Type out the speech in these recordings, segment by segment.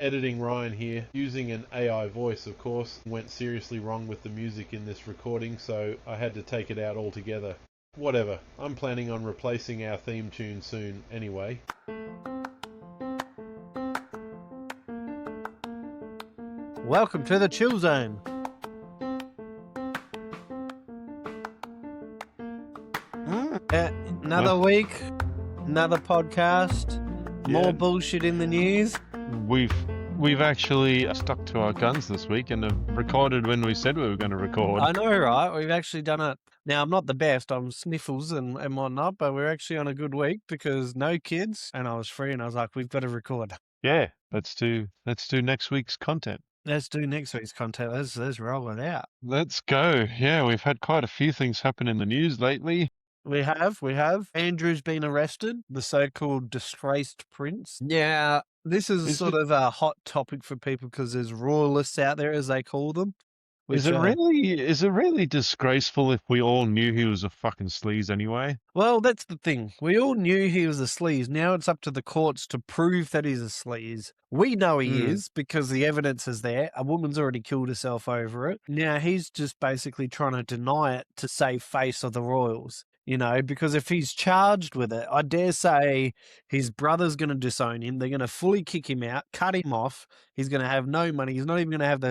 Editing Ryan here, using an AI voice of course. Went seriously wrong with the music in this recording, so I had to take it out altogether. Whatever, I'm planning on replacing our theme tune soon anyway. Welcome to the Chill Zone. Another week, another podcast, more bullshit in the news. We've actually stuck to our guns this week and have recorded when we said we were going to record. I know, right? We've actually done it. Now, I'm not the best. I'm sniffles and whatnot, but we're actually on a good week because no kids, and I was free, and I was like, we've got to record. Yeah, let's do next week's content. Let's do next week's content. Let's roll it out. Let's go. Yeah, we've had quite a few things happen in the news lately. We have. Andrew's been arrested, the so-called disgraced prince. Yeah, this is sort of a hot topic for people because there's royalists out there, as they call them. Is it really disgraceful if we all knew he was a fucking sleaze anyway? Well, that's the thing. We all knew he was a sleaze. Now it's up to the courts to prove that he's a sleaze. We know he is because the evidence is there. A woman's already killed herself over it. Now he's just basically trying to deny it to save face of the royals. You know, because if he's charged with it, I dare say his brother's going to disown him. They're going to fully kick him out, cut him off. He's going to have no money. He's not even going to have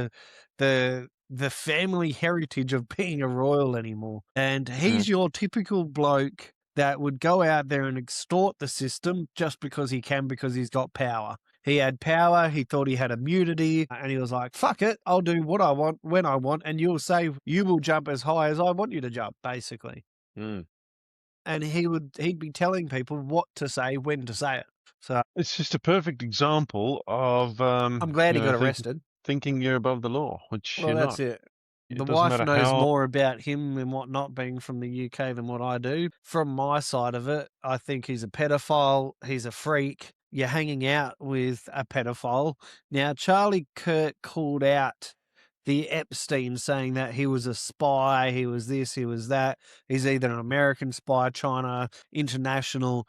the family heritage of being a royal anymore. And he's your typical bloke that would go out there and extort the system just because he can, because he's got power. He had power, he thought he had immunity, and he was like, fuck it, I'll do what I want, when I want, and you'll say you will jump as high as I want you to jump, basically. And he'd be telling people what to say, when to say it. So it's just a perfect example of I'm glad he got arrested. Thinking you're above the law, which you're that's not. it. The wife knows more about him and whatnot, being from the UK, than what I do. From my side of it, I think he's a pedophile. He's a freak. You're hanging out with a pedophile. Now, Charlie Kirk called out the Epstein, saying that he was a spy, he was this, he was that. He's either an American spy, China, international.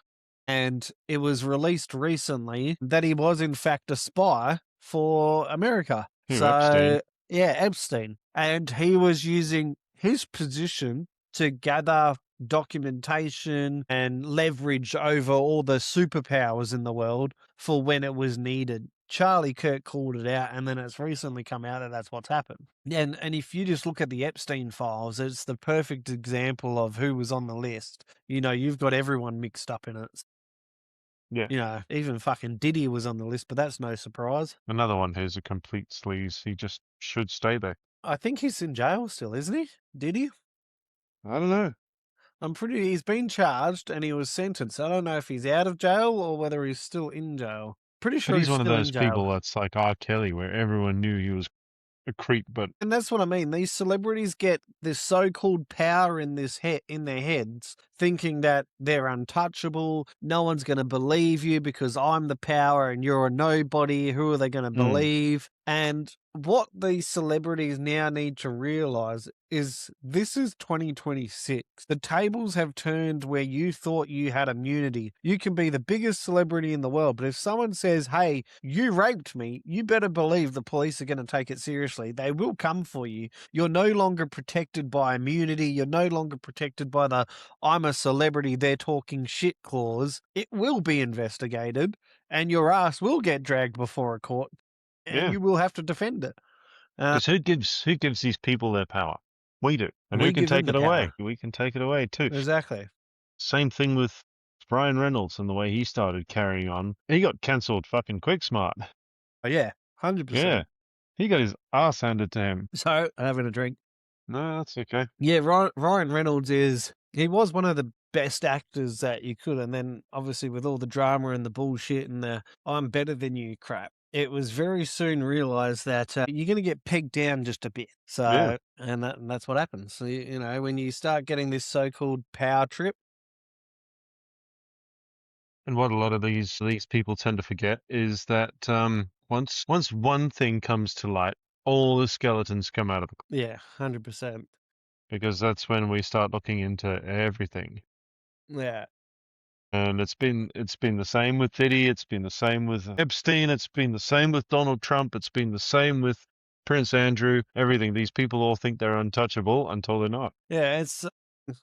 And it was released recently that he was, in fact, a spy for America. Epstein. Yeah, Epstein. And he was using his position to gather documentation and leverage over all the superpowers in the world for when it was needed. Charlie Kirk called it out, and then it's recently come out that that's what's happened. And if you just look at the Epstein files, it's the perfect example of who was on the list. You know, you've got everyone mixed up in it. Yeah. You know, even fucking Diddy was on the list, but that's no surprise. Another one who's a complete sleaze. He just should stay there. I think he's in jail still, isn't he? Diddy? I don't know. He's been charged and he was sentenced. I don't know if he's out of jail or whether he's still in jail. Pretty sure he's one of those people that's like R. Kelly, where everyone knew he was a creep, but... And that's what I mean. These celebrities get this so-called power in their heads, thinking that they're untouchable. No one's going to believe you because I'm the power and you're a nobody. Who are they going to believe? And what these celebrities now need to realize is this is 2026. The tables have turned where you thought you had immunity. You can be the biggest celebrity in the world, but if someone says, hey, you raped me, you better believe the police are going to take it seriously. They will come for you. You're no longer protected by immunity. You're no longer protected by the I'm a celebrity, they're talking shit clause. It will be investigated and your ass will get dragged before a court. And you will have to defend it. Because who gives these people their power? We do. And we can take it away. We can take it away too. Exactly. Same thing with Ryan Reynolds and the way he started carrying on. He got cancelled fucking quick smart. Oh, yeah. 100%. Yeah. He got his ass handed to him. So, I'm having a drink. No, that's okay. Yeah, Ryan Reynolds he was one of the best actors that you could. And then obviously with all the drama and the bullshit and the I'm better than you crap, it was very soon realized that you're going to get pegged down just a bit. So, and that's what happens. So, you know, when you start getting this so-called power trip. And what a lot of these people tend to forget is that once one thing comes to light, all the skeletons come out of the... Yeah, 100%. Because that's when we start looking into everything. Yeah. And it's been the same with Diddy, it's been the same with Epstein, it's been the same with Donald Trump, it's been the same with Prince Andrew, everything. These people all think they're untouchable until they're not. Yeah, it's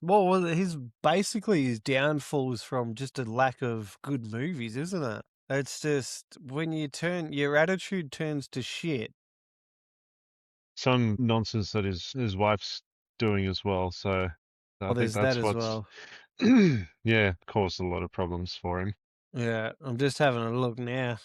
what was it? His downfalls from just a lack of good movies, isn't it? It's just when your attitude turns to shit. Some nonsense that his wife's doing as well. So I Oh, think there's that that's as what's well. yeah, caused a lot of problems for him. Yeah, I'm just having a look now.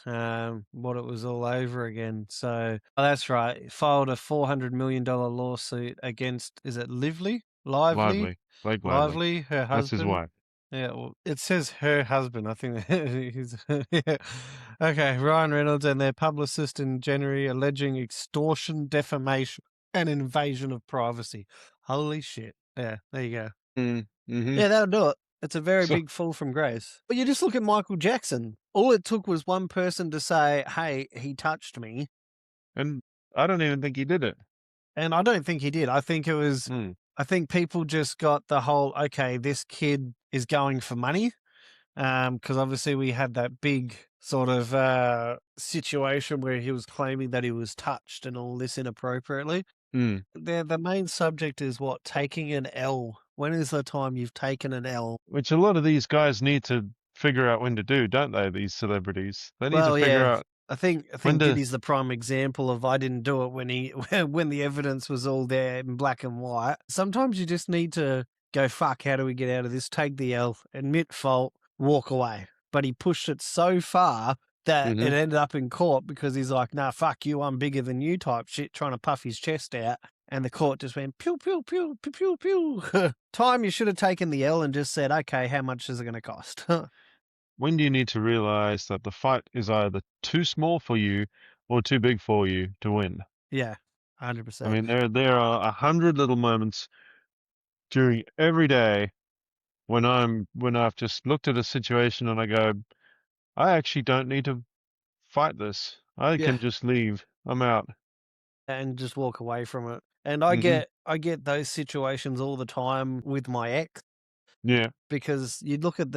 What it was all over again. So that's right. He filed a $400 million lawsuit against, is it Lively, Lively, Blake Lively. her That's his husband. wife. Yeah, well, it says her husband. I think he's yeah. Okay. Ryan Reynolds and their publicist in January alleging extortion, defamation, and invasion of privacy. Holy shit! Yeah, there you go. Mm-hmm. Yeah, that'll do it. It's a very So, big fall from grace. But you just look at Michael Jackson. All it took was one person to say, "Hey, he touched me," and I don't even think he did it. and I don't think he did. I think it was. Mm. I think people just got the whole, okay, this kid is going for money. Because obviously we had that big sort of situation where he was claiming that he was touched and all this inappropriately. Mm. The main subject is what? Taking an L. When is the time you've taken an L? Which a lot of these guys need to figure out when to do, don't they? These celebrities, they need to Well, figure yeah. out I think when to. Diddy's the prime example of I didn't do it when when the evidence was all there in black and white. Sometimes you just need to go, fuck, how do we get out of this? Take the L, admit fault, walk away. But he pushed it so far that Mhm. it ended up in court because he's like, nah, fuck you, I'm bigger than you type shit, trying to puff his chest out. And the court just went pew, pew, pew, pew, pew, pew. Time you should have taken the L and just said, okay, how much is it going to cost? When do you need to realize that the fight is either too small for you or too big for you to win? Yeah, I 100%. mean, there are 100 little moments during every day when I've just looked at a situation and I go, I actually don't need to fight this. I Yeah. can just leave. I'm out. And just walk away from it. And Mhm. I get those situations all the time with my ex Yeah. because you look at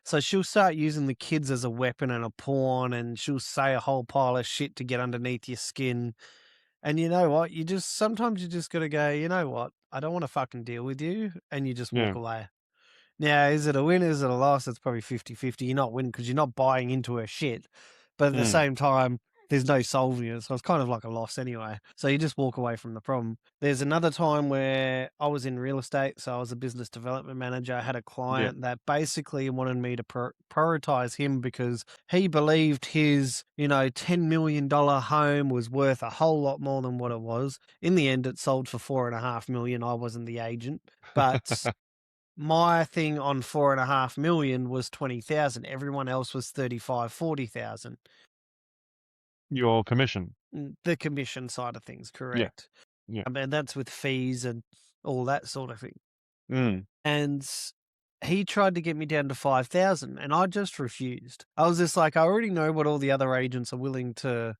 so she'll start using the kids as a weapon and a pawn, and she'll say a whole pile of shit to get underneath your skin. And you know what? Sometimes you just got to go, you know what? I don't want to fucking deal with you. And you just walk Yeah. away. Now, is it a win? Is it a loss? It's probably 50-50. You're not winning because you're not buying into her shit. But at the Mm. same time, there's no solving it. So it's kind of like a loss anyway. So you just walk away from the problem. There's another time where I was in real estate. So I was a business development manager. I had a Yeah. client that basically wanted me to prioritize him because he believed his, $10 million home was worth a whole lot more than what it was. In the end, it sold for $4.5 million. I wasn't the agent. But my thing on 4.5 million was 20,000. Everyone else was 35, 40,000. Your commission. The commission side of things, Yeah. correct. Yeah. And that's with fees and all that sort of thing. Mm. And he tried to get me down to 5,000 and I just refused. I was just like, I already know what all the other agents are willing to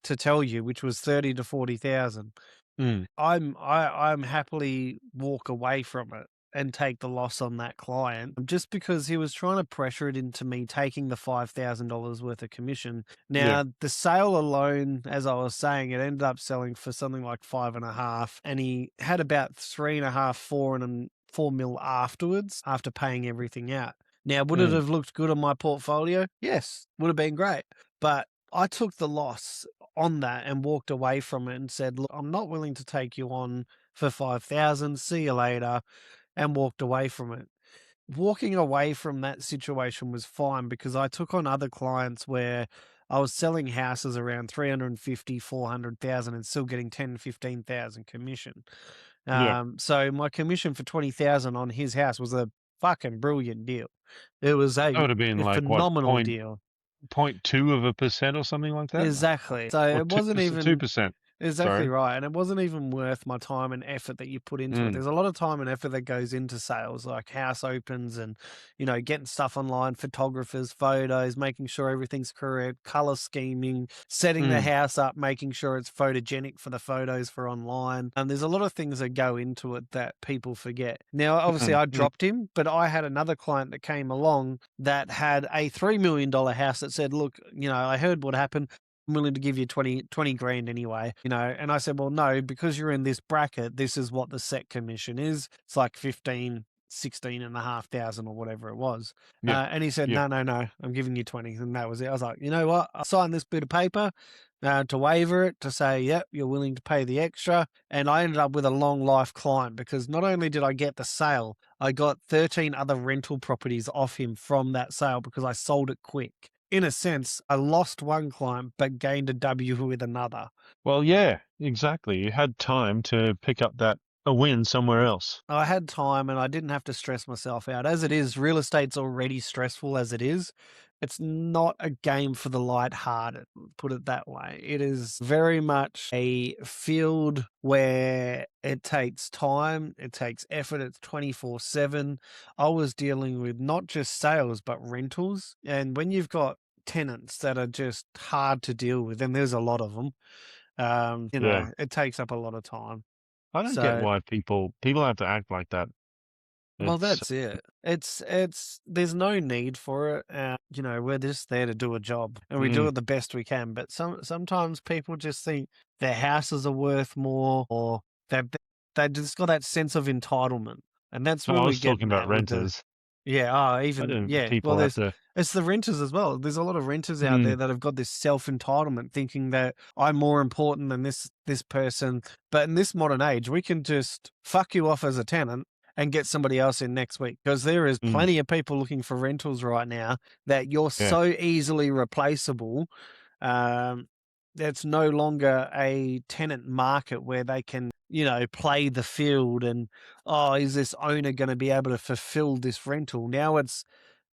tell you, which was 30 to 40,000. Mm. I'm happily walk away from it and take the loss on that client just because he was trying to pressure it into me taking the $5,000 worth of commission. Yeah. Now, the sale alone, as I was saying, it ended up selling for something like 5.5, and he had about 3.5, 4 mil afterwards after paying everything out. Now, would it Mm. have looked good on my portfolio? Yes, would have been great. But I took the loss on that and walked away from it and said, look, I'm not willing to take you on for 5,000. See you later. And walked away from it. Walking away from that situation was fine because I took on other clients where I was selling houses around 350, 400,000 and still getting 10, 15,000 commission. Yeah. So my commission for 20,000 on his house was a fucking brilliant deal. It was That would have been a like what phenomenal deal. 0.2% or something like that. Exactly. So Or it wasn't two even, percent. Exactly Sorry. right. And it wasn't even worth my time and effort that you put into it. Mm, There's a lot of time and effort that goes into sales, like house opens and, getting stuff online, photographers, photos, making sure everything's correct, color scheming, setting the mm, house up, making sure it's photogenic for the photos for online. And there's a lot of things that go into it that people forget. Now, obviously, mm, I mm. dropped him, but I had another client that came along that had a $3 million house that said, look, I heard what happened. I'm willing to give you 20 grand anyway, and I said, well, no, because you're in this bracket, this is what the set commission is. It's like 16,500 or whatever it was. Yeah. And he said, Yeah. no, I'm giving you 20. And that was it. I was like, you know what? I signed this bit of paper to waiver it, to say, yep, you're willing to pay the extra. And I ended up with a long life client because not only did I get the sale, I got 13 other rental properties off him from that sale because I sold it quick. In a sense, I lost one client but gained a W with another. Well, yeah, exactly. You had time to pick up a win somewhere else. I had time and I didn't have to stress myself out. As it is, real estate's already stressful as it is. It's not a game for the light-hearted, put it that way. It is very much a field where it takes time, it takes effort, it's 24/7. I was dealing with not just sales, but rentals. And when you've got tenants that are just hard to deal with, and there's a lot of them, Yeah. it takes up a lot of time. I don't get So why people have to act like that. well, It's that's it. It's there's no need for it. We're just there to do a job and we do mm, it the best we can. But sometimes people just think their houses are worth more or they just got that sense of entitlement. And that's I where we're was talking getting about at with the renters. yeah, I even don't yeah. Well, people have to it's the renters as well. There's a lot of renters out there mm, that have got this self-entitlement, thinking that I'm more important than this person. But in this modern age, we can just fuck you off as a tenant and get somebody else in next week because there is mm, plenty of people looking for rentals right now that you're yeah, so easily replaceable. Um, it's no longer a tenant market where they can, play the field and, oh, is this owner going to be able to fulfill this rental? Now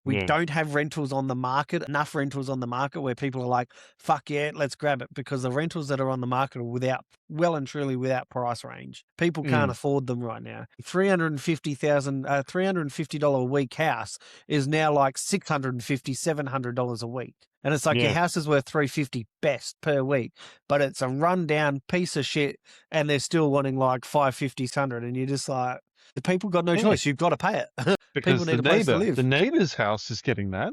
we yeah, don't have rentals on the market, enough rentals on the market where people are like, fuck yeah, let's grab it, because the rentals that are on the market are well and truly without price range. People can't mm, afford them right now. $350 a week house is now like $650, $700 a week. And it's like your yeah, house is worth $350 best per week, but it's a rundown piece of shit and they're still wanting like $550, $600. And you're just like, the people got no yeah. choice. You've got to pay it. People Because need a place to the live. neighbor's house is getting that,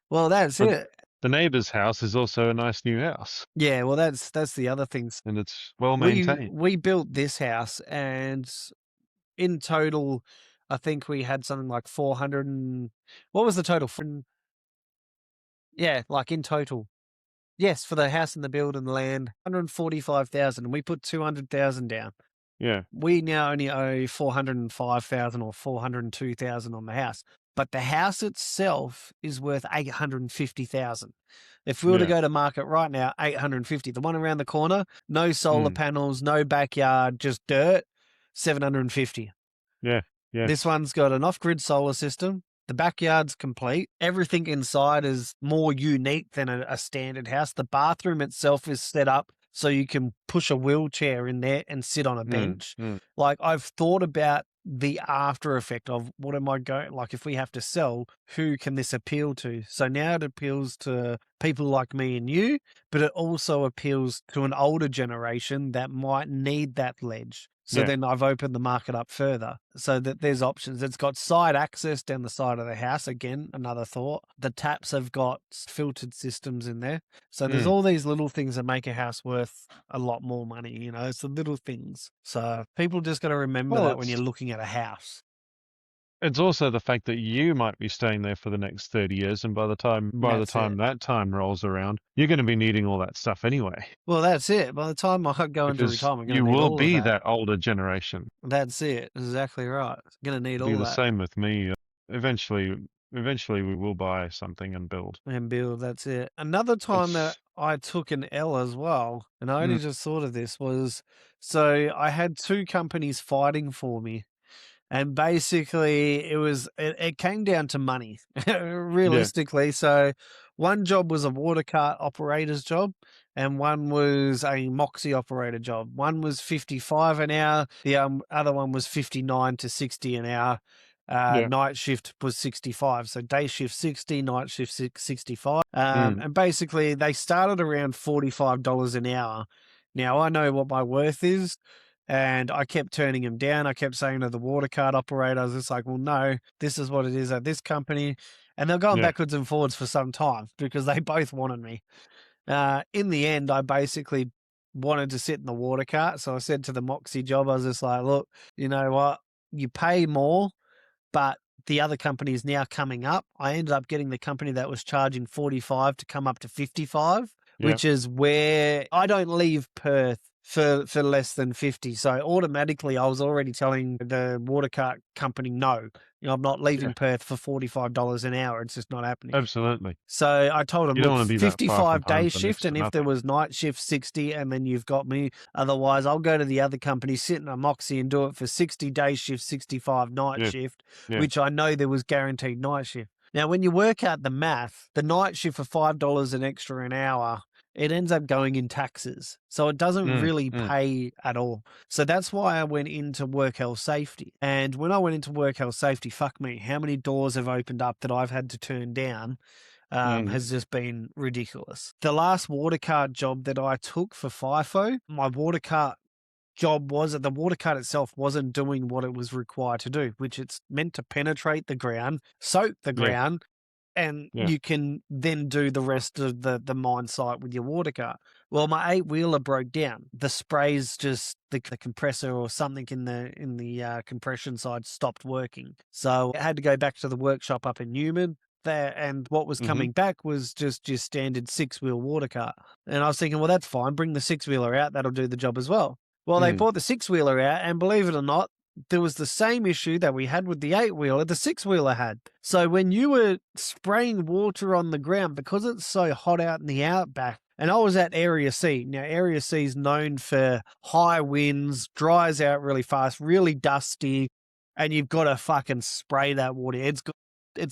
Well, that's but it. the neighbor's house is also a nice new house, Yeah, well, that's the other things. and it's well We maintained. we built this house, and in total, I think we had something like 400 and what was the total? Yeah, like in total. Yes, for the house and the build and the land, 145,000, and we put 200,000 down. Yeah, We now only owe 405,000 or 402,000 on the house, but the house itself is worth 850,000. If we were to yeah, go to market right now, 850. The one around the corner, no solar mm, panels, no backyard, just dirt, 750. yeah, yeah, This one's got an off-grid solar system. The backyard's complete. Everything inside is more unique than a standard house. The bathroom itself is set up so you can push a wheelchair in there and sit on a mm, bench. mm, Like, I've thought about the after effect of what am I going, like, if we have to sell, who can this appeal to? So now it appeals to people like me and you, but it also appeals to an older generation that might need that ledge. So yeah, then I've opened the market up further so that there's options. It's got side access down the side of the house. Again, another thought. The taps have got filtered systems in there. So there's mm. all these little things that make a house worth a lot more money. It's the little things. So people just got to remember Well, that when you're looking at a house. it's also the fact that you might be staying there for the next 30 years, and by the time That's it. that time rolls around, you're going to be needing all that stuff anyway, Well, that's it. By the time I go into because retirement, I'm you going to need will all of be that. that older generation. That's it. Exactly right. Going to need It'll be all the that. same with me. Eventually, we will buy something and build. And build, that's it. Another time that It's I took an L as well, and I only mm, just thought of this, was so I had two companies fighting for me. And basically, it came down to money, yeah, realistically. So one job was a water cart operator's job, and one was a Moxie operator job. One was 55 an hour. The other one was 59 to 60 an hour. Yeah. Night shift was 65. So day shift 60, night shift 65. Mm. And basically they started around $45 an hour. Now I know what my worth is. And I kept turning him down. I kept saying to the water cart operator, I was just like, well, no, this is what it is at this company. And they're going Yeah. backwards and forwards for some time because they both wanted me. In the end, I basically wanted to sit in the water cart. So I said to the Moxie job, I was just like, look, you know what? You pay more, but the other company is now coming up. I ended up getting the company that was charging 45 to come up to 55, Yeah. which is where I don't leave Perth for less than 50. So automatically I was already telling the water cart company, no, I'm not leaving Yeah. Perth for $45 an hour. It's just not happening. Absolutely. So I told him, You don't look, want to be that far from 55 day home for shift, next and to if there nothing. was night shift, 60, and then you've got me. Otherwise, I'll go to the other company, sit in a Moxie and do it for 60 day shift, 65 night Yeah. shift, Yeah. which I know there was guaranteed night shift. Now, when you work out the math, the night shift for $5 an extra an hour, it ends up going in taxes. So it doesn't really pay at all. So that's why I went into work health safety. And when I went into work health safety, fuck me, how many doors have opened up that I've had to turn down has just been ridiculous. The last water cart job that I took for FIFO, my water cart job was that the water cart itself wasn't doing what it was required to do, which it's meant to penetrate the ground, soak the Yeah. ground, and Yeah. you can then do the rest of the mine site with your water cart. Well, my 8-wheeler broke down. The sprays just the compressor or something in the compression side stopped working. So I had to go back to the workshop up in Newman. There, and what was coming back was just your standard 6-wheel water cart. And I was thinking, well, that's fine. Bring the 6-wheeler out. That'll do the job as well. Well, they brought the 6-wheeler out, and believe it or not, there was the same issue that we had with the 8-wheeler, the 6-wheeler had. So when you were spraying water on the ground, because it's so hot out in the outback, and I was at Area C. Now, Area C is known for high winds, dries out really fast, really dusty, and you've got to fucking spray that water. It's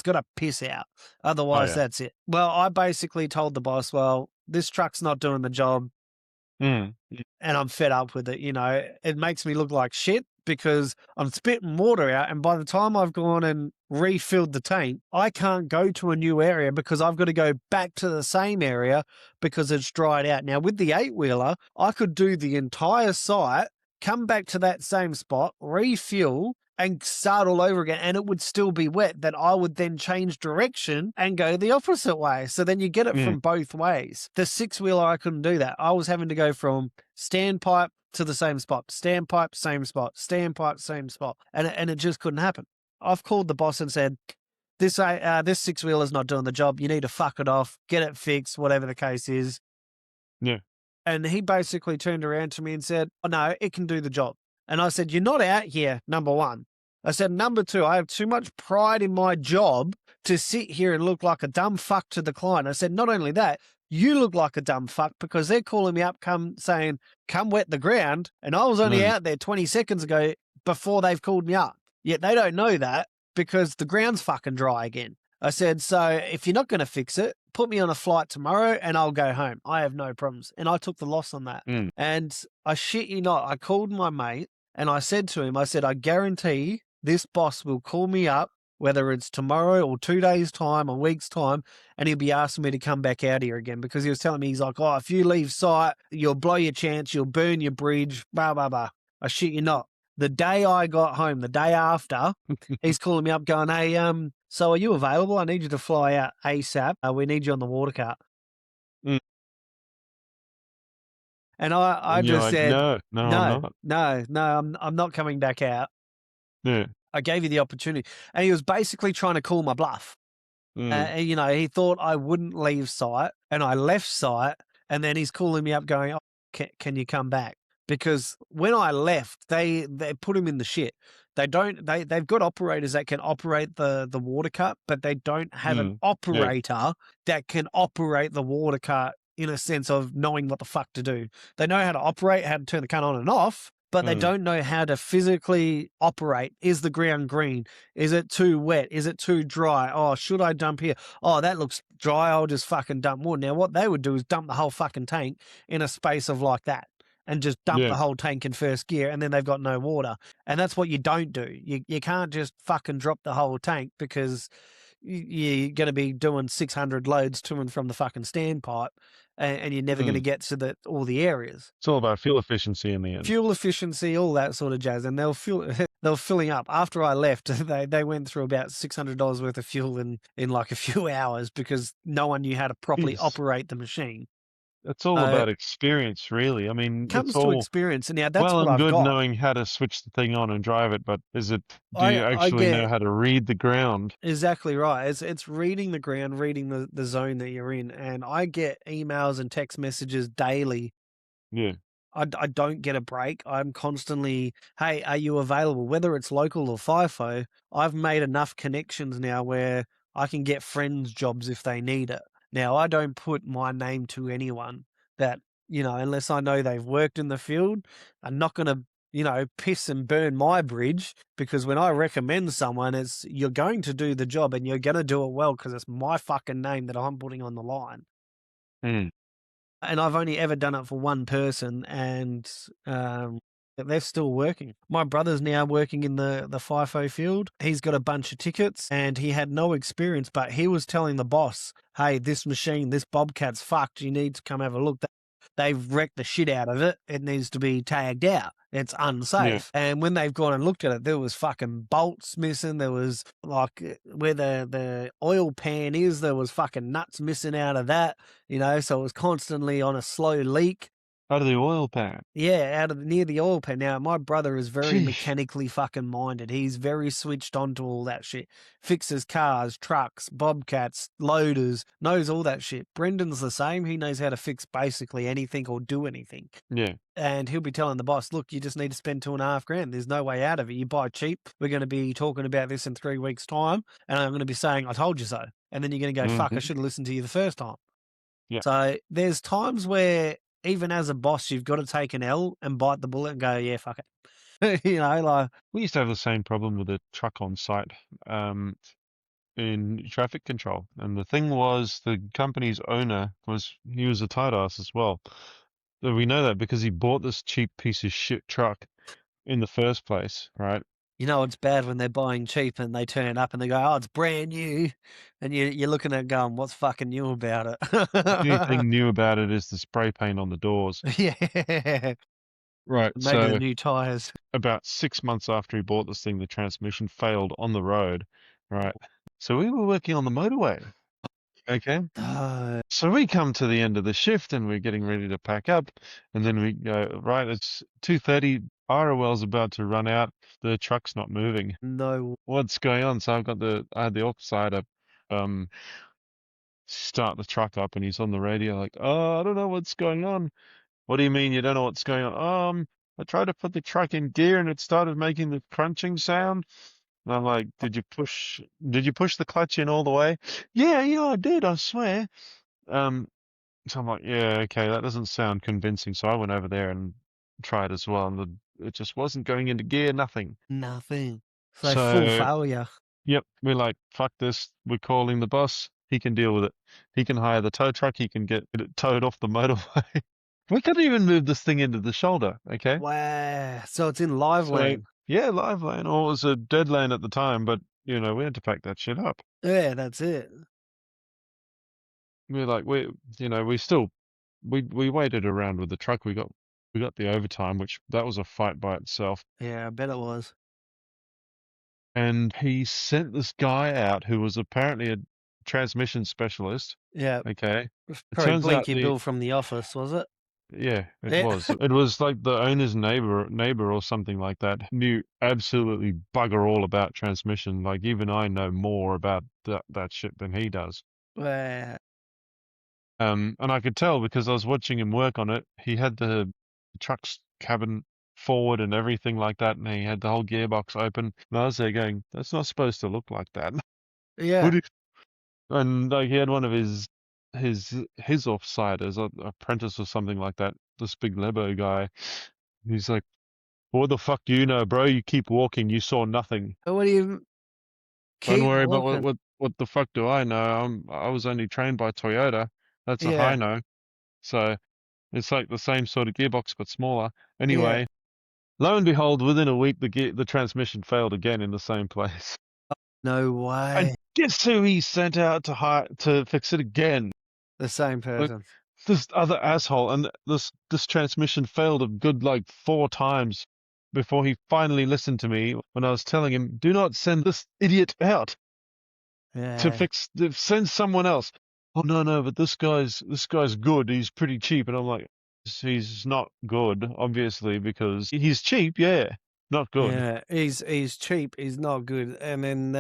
got to piss out. Otherwise, that's it. Well, I basically told the boss, well, this truck's not doing the job, and I'm fed up with it. It makes me look like shit because I'm spitting water out, and by the time I've gone and refilled the tank, I can't go to a new area because I've got to go back to the same area because it's dried out. Now, with the 8-wheeler, I could do the entire site, come back to that same spot, refuel, and start all over again, and it would still be wet. That I would then change direction and go the opposite way. So then you get it from both ways. The 6-wheeler, I couldn't do that. I was having to go from standpipe to the same spot, standpipe, same spot, standpipe, same spot, and it just couldn't happen. I've called the boss and said, this 6-wheeler is not doing the job. You need to fuck it off, get it fixed, whatever the case is. Yeah. And he basically turned around to me and said, oh, no, it can do the job. And I said, you're not out here, number one. I said, number two, I have too much pride in my job to sit here and look like a dumb fuck to the client. I said, not only that, you look like a dumb fuck because they're calling me up, saying, come wet the ground. And I was only out there 20 seconds ago before they've called me up. Yet they don't know that because the ground's fucking dry again. I said, so if you're not going to fix it, put me on a flight tomorrow and I'll go home. I have no problems. And I took the loss on that. And I shit you not, I called my mate and I said to him, I said, I guarantee this boss will call me up, whether it's tomorrow or 2 days' time, a week's time, and he'll be asking me to come back out here again because he was telling me, he's like, oh, if you leave site, you'll blow your chance, you'll burn your bridge, blah, blah, blah. I shit you not. The day I got home, the day after, he's calling me up going, hey, so are you available? I need you to fly out ASAP. We need you on the water cart. And I And you're just like, said, I'm not. I'm not coming back out. Yeah. I gave you the opportunity. And he was basically trying to call my bluff. He thought I wouldn't leave site, and I left site, and then he's calling me up going, oh, can you come back? Because when I left, they put him in the shit. They've got operators that can operate the water cart, but they don't have an operator that can operate the water cart in a sense of knowing what the fuck to do. They know how to operate, how to turn the gun on and off, but they don't know how to physically operate. Is the ground green? Is it too wet? Is it too dry? Oh, should I dump here? Oh, that looks dry. I'll just fucking dump more. Now, what they would do is dump the whole fucking tank in a space of like that and just dump the whole tank in first gear, and then they've got no water. And that's what you don't do. You can't just fucking drop the whole tank, because you're going to be doing 600 loads to and from the fucking standpipe, and you're never going to get to all the areas. It's all about fuel efficiency in the end. Fuel efficiency, all that sort of jazz. And they were filling up. After I left, they went through about $600 worth of fuel in like a few hours, because no one knew how to properly operate the machine. It's all about experience, really. I mean, Comes it's to all experience. And now that's well what and I've good got. knowing how to switch the thing on and drive it, but do you I actually know get- how to read the ground? Exactly right. It's reading the ground, reading the zone that you're in. And I get emails and text messages daily. Yeah. I don't get a break. I'm constantly, hey, are you available? Whether it's local or FIFO, I've made enough connections now where I can get friends jobs if they need it. Now, I don't put my name to anyone that, unless I know they've worked in the field. I'm not going to, piss and burn my bridge, because when I recommend someone, you're going to do the job and you're going to do it well, because it's my fucking name that I'm putting on the line. And I've only ever done it for one person, and they're still working. My brother's now working in the FIFO field. He's got a bunch of tickets, and he had no experience, but he was telling the boss, hey, this machine, this Bobcat's fucked. You need to come have a look. They've wrecked the shit out of it. It needs to be tagged out. It's unsafe. Yeah. And when they've gone and looked at it, there was fucking bolts missing. There was like where the oil pan is, there was fucking nuts missing out of that, so it was constantly on a slow leak. Out of the oil pan? Yeah, near the oil pan. Now, my brother is very Sheesh. mechanically fucking minded. He's very switched on to all that shit. Fixes cars, trucks, bobcats, loaders, knows all that shit. Brendan's the same. He knows how to fix basically anything or do anything. Yeah. And he'll be telling the boss, look, you just need to spend $2,500. There's no way out of it. You buy cheap. We're going to be talking about this in 3 weeks' time. And I'm going to be saying, I told you so. And then you're going to go, fuck, I should have listened to you the first time. Yeah. So there's times where, even as a boss, you've got to take an L and bite the bullet and go, yeah, fuck it. Like we used to have the same problem with a truck on site in traffic control. And the thing was, the company's owner he was a tight ass as well. So we know that because he bought this cheap piece of shit truck in the first place, right? It's bad when they're buying cheap and they turn it up and they go, oh, it's brand new. And you're looking at it going, what's fucking new about it? The only thing new about it is the spray paint on the doors. Yeah. Right. Maybe so the new tires. About 6 months after he bought this thing, the transmission failed on the road. Right. So we were working on the motorway. Okay. So we come to the end of the shift and we're getting ready to pack up. And then we go, right, it's 2:30. ROL's about to run out. The truck's not moving. No. What's going on? So I had the opsider start the truck up, and he's on the radio like, oh, I don't know what's going on. What do you mean you don't know what's going on? I tried to put the truck in gear and it started making the crunching sound. And I'm like, did you push the clutch in all the way? Yeah, I did, I swear. So I'm like, yeah, okay, that doesn't sound convincing. So I went over there and tried as well, and it just wasn't going into gear, nothing. Nothing. So full failure. Yep, we're like, fuck this. We're calling the boss. He can deal with it. He can hire the tow truck. He can get it towed off the motorway. We couldn't even move this thing into the shoulder, okay? Wow. So it's in live lane. Yeah, live lane. Or it was a dead lane at the time, but, we had to pack that shit up. Yeah, that's it. We're like, we waited around with the truck. We got the overtime, which that was a fight by itself. Yeah, I bet it was. And he sent this guy out who was apparently a transmission specialist. Yeah. Okay. Probably Blinky Bill from The Office, was it? Yeah, it was. It was like the owner's neighbor or something like that. Knew absolutely bugger all about transmission. Like even I know more about that shit than he does. Wow. And I could tell because I was watching him work on it. He had the truck's cabin forward and everything like that, and he had the whole gearbox open. And I was there going, that's not supposed to look like that. Yeah. And like he had one of his offsiders, apprentice or something like that, this big Lebo guy. He's like, What the fuck do you know, bro? You keep walking. You saw nothing. What do you Don't keep worry about walking? what the fuck do I know? I was only trained by Toyota. That's a Yeah, Hino. So it's like the same sort of gearbox but smaller. yeah. Anyway, lo and behold, within a week the transmission failed again in the same place. No And way. guess who he sent out to fix it again? The same Like person. this other asshole, and this transmission failed a good like 4 times before he finally listened to me when I was telling him, "Do not send this idiot out Yeah. to send someone else." Oh no, but this guy's good. He's pretty cheap, and I'm like, he's not good, obviously, because he's cheap, yeah, not good. Yeah, he's cheap. He's not good. And then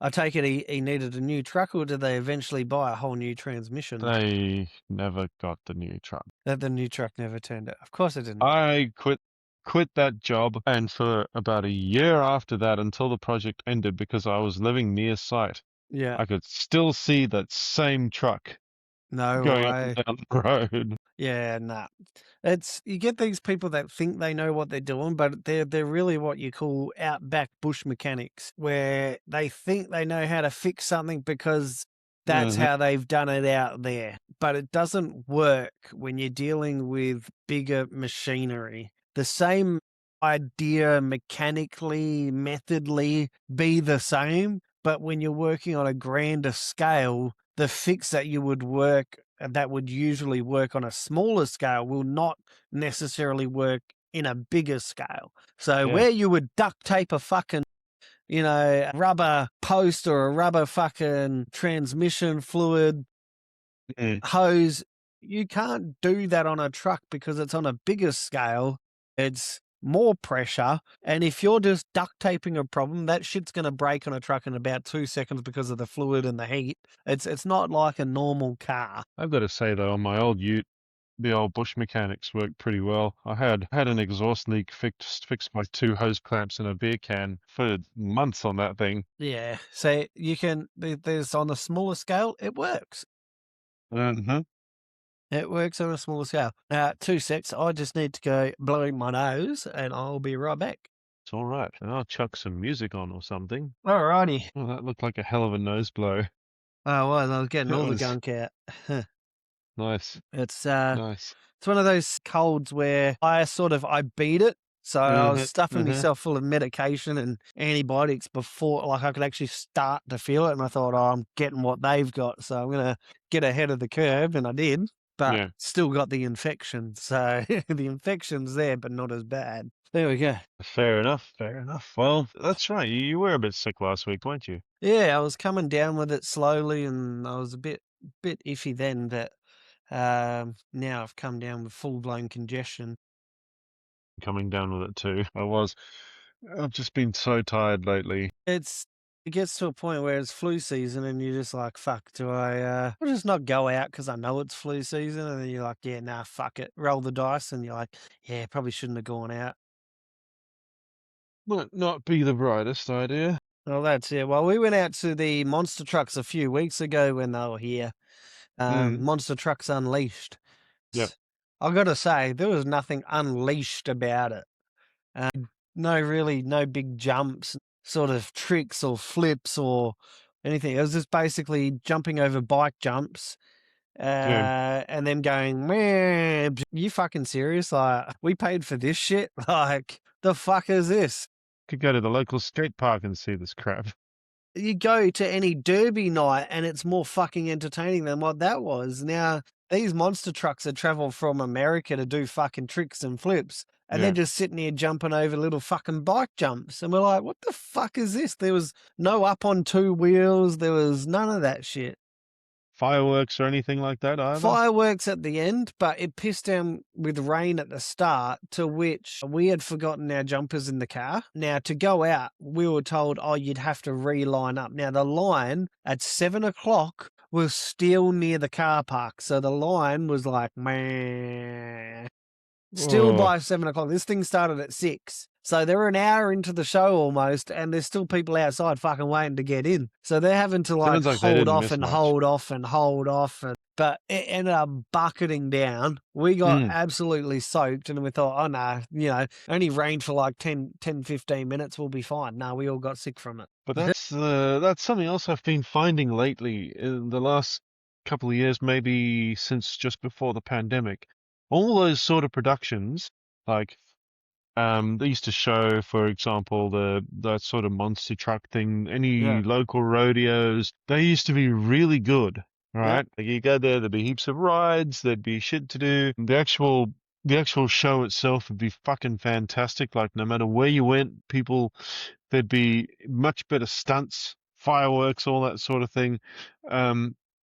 I take it he needed a new truck, or did they eventually buy a whole new transmission? They never got the new truck. That the new truck never turned up. Of course it didn't. I quit that job, and for about a year after that, until the project ended, because I was living near site, Yeah, I could still see that same truck no going up way. and down the road. Yeah, nah. It's you get these people that think they know what they're doing, but they're really what you call outback bush mechanics, where they think they know how to fix something because that's Mhm. how they've done it out there. But it doesn't work when you're dealing with bigger machinery. The same idea mechanically, methodly be the same, but when you're working on a grander scale, the fix that you would work that would usually work on a smaller scale will not necessarily work in a bigger scale. So Yeah. where you would duct tape a fucking, rubber post or a rubber fucking transmission fluid Mm. hose, you can't do that on a truck because it's on a bigger scale. It's more pressure. And if you're just duct taping a problem, that shit's going to break on a truck in about 2 seconds because of the fluid and the heat. It's not like a normal car. I've got to say though, on my old Ute, the old bush mechanics worked pretty well. I had an exhaust leak fixed by 2 hose clamps in a beer can for months on that thing. Yeah. So you can, there's on a smaller scale, it works. Mm-hmm. It works on a smaller scale. 2 secs. I just need to go blowing my nose and I'll be right back. It's all right. And I'll chuck some music on or something. Alrighty. Oh, that looked like a hell of a nose blow. Oh, well, I was getting It all the was gunk out. nice, It's nice. it's one of those colds where I beat it. So I was Uh-huh, stuffing uh-huh. myself full of medication and antibiotics before like I could actually start to feel it. And I thought, oh, I'm getting what they've got. So I'm gonna get ahead of the curve, and I did, but Yeah, still got the infection. So the infection's there, but not as bad. There we go. fair enough, fair enough. Well, that's right. You were a bit sick last week, weren't you? Yeah, I was coming down with it slowly and I was a bit iffy then, but now I've come down with full blown congestion. Coming down with it too. I was. I've just been so tired lately. It gets to a point where it's flu season and you're just like, fuck, I'll just not go out because I know it's flu season? And then you're like, yeah, nah, fuck it. Roll the dice. And you're like, yeah, probably shouldn't have gone out. Might not be the brightest idea. Well, that's it. Well, we went out to the monster trucks a few weeks ago when they were here. Mm. Monster Trucks Unleashed. Yep. I got to say, there was nothing unleashed about it. No big jumps, sort of tricks or flips or anything. It was just basically jumping over bike jumps Yeah. and then going, man, you fucking serious? Like, we paid for this shit? Like, the fuck is this? Could go to the local skate park and see this crap. You go to any derby night and it's more fucking entertaining than what that was. Now, these monster trucks that travel from America to do fucking tricks and flips, and they're Yeah. just sitting here jumping over little fucking bike jumps. And we're like, what the fuck is this? There was no up on 2 wheels. There was none of that shit. Fireworks or anything like that either? Fireworks at the end, but it pissed down with rain at the start, to which we had forgotten our jumpers in the car. Now, to go out, we were told, oh, you'd have to reline up. Now, the line at 7 o'clock was still near the car park. So the line was like, man. Still Oh, by 7 o'clock. This thing started at 6. So they're an hour into the show almost, and there's still people outside fucking waiting to get in. So they're having to like Sounds like they hold didn't off miss and much. hold off and hold off. But it ended up bucketing down. We got absolutely soaked, and we thought, oh no, only rained for like 10, 15 minutes. We'll be fine. No, we all got sick from it. But that's something else I've been finding lately in the last couple of years, maybe since just before the pandemic. All those sort of productions, like they used to show, for example, that sort of monster truck thing, any Yeah. local rodeos, they used to be really good, right? Like you go there, there'd be heaps of rides, there'd be shit to do. The actual show itself would be fucking fantastic. Like no matter where you went, there'd be much better stunts, fireworks, all that sort of thing.